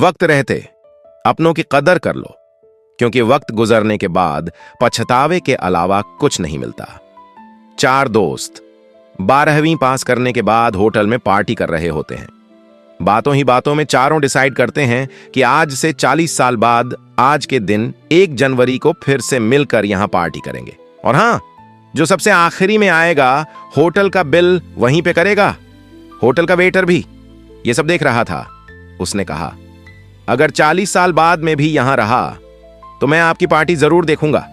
वक्त रहते अपनों की कदर कर लो, क्योंकि वक्त गुजरने के बाद पछतावे के अलावा कुछ नहीं मिलता। 4 दोस्त 12वीं पास करने के बाद होटल में पार्टी कर रहे होते हैं। बातों ही बातों में चारों डिसाइड करते हैं कि आज से 40 साल बाद आज के दिन 1 जनवरी को फिर से मिलकर यहां पार्टी करेंगे। और हां, जो सबसे आखिरी में आएगा होटल का बिल वहीं पे करेगा। होटल का वेटर भी ये सब देख रहा था। उसने कहा, अगर 40 साल बाद में भी यहां रहा तो मैं आपकी पार्टी जरूर देखूंगा।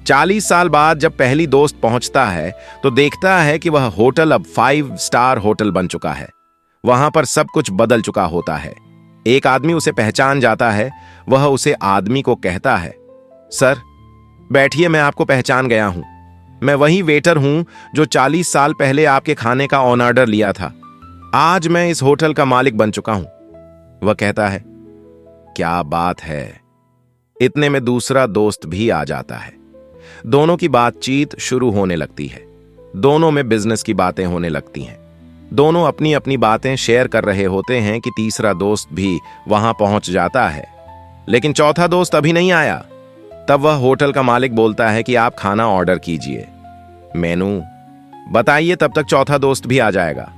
40 साल बाद जब पहली दोस्त पहुंचता है तो देखता है कि वह होटल अब 5 स्टार होटल बन चुका है। वहां पर सब कुछ बदल चुका होता है। एक आदमी उसे पहचान जाता है। वह उसे आदमी को कहता है, सर बैठिए, मैं आपको पहचान गया हूं। मैं वही वेटर हूं जो 40 साल पहले आपके खाने का ऑन ऑर्डर लिया था। आज मैं इस होटल का मालिक बन चुका हूं। वह कहता है, क्या बात है। इतने में दूसरा दोस्त भी आ जाता है। दोनों की बातचीत शुरू होने लगती है। दोनों में बिजनेस की बातें होने लगती हैं। दोनों अपनी अपनी बातें शेयर कर रहे होते हैं कि तीसरा दोस्त भी वहां पहुंच जाता है। लेकिन चौथा दोस्त अभी नहीं आया। तब वह होटल का मालिक बोलता है कि आप खाना ऑर्डर कीजिए, मेनू बताइए। तब तक चौथा दोस्त भी आ जाएगा।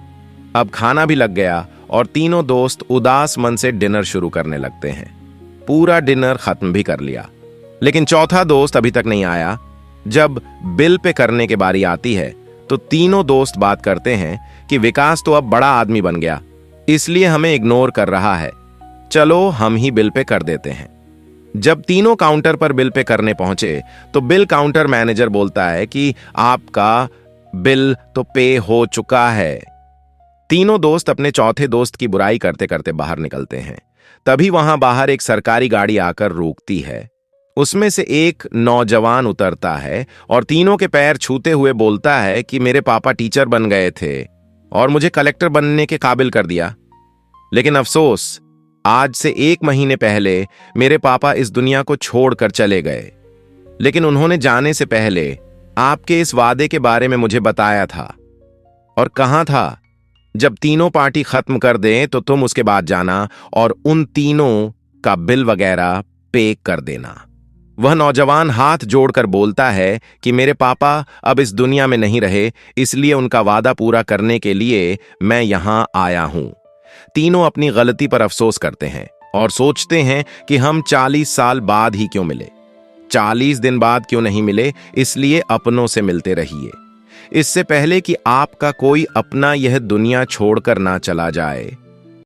अब खाना भी लग गया और तीनों दोस्त उदास मन से डिनर शुरू करने लगते हैं। पूरा डिनर खत्म भी कर लिया, लेकिन चौथा दोस्त अभी तक नहीं आया। जब बिल पे करने की बारी आती है तो तीनों दोस्त बात करते हैं कि विकास तो अब बड़ा आदमी बन गया, इसलिए हमें इग्नोर कर रहा है। चलो हम ही बिल पे कर देते हैं। जब तीनों काउंटर पर बिल पे करने पहुंचे तो बिल काउंटर मैनेजर बोलता है कि आपका बिल तो पे हो चुका है। तीनों दोस्त अपने चौथे दोस्त की बुराई करते करते बाहर निकलते हैं। तभी वहां बाहर एक सरकारी गाड़ी आकर रुकती है। उसमें से एक नौजवान उतरता है और तीनों के पैर छूते हुए बोलता है कि मेरे पापा टीचर बन गए थे और मुझे कलेक्टर बनने के काबिल कर दिया। लेकिन अफसोस, आज से 1 महीने पहले मेरे पापा इस दुनिया को छोड़कर चले गए। लेकिन उन्होंने जाने से पहले आपके इस वादे के बारे में मुझे बताया था। और कहा था, जब तीनों पार्टी खत्म कर दें तो तुम उसके बाद जाना और उन तीनों का बिल वगैरह पे कर देना। वह नौजवान हाथ जोड़कर बोलता है कि मेरे पापा अब इस दुनिया में नहीं रहे, इसलिए उनका वादा पूरा करने के लिए मैं यहां आया हूं। तीनों अपनी गलती पर अफसोस करते हैं और सोचते हैं कि हम 40 साल बाद ही क्यों मिले, 40 दिन बाद क्यों नहीं मिले, इसलिए अपनों से मिलते रहिए। इससे पहले कि आपका कोई अपना यह दुनिया छोड़कर ना चला जाए।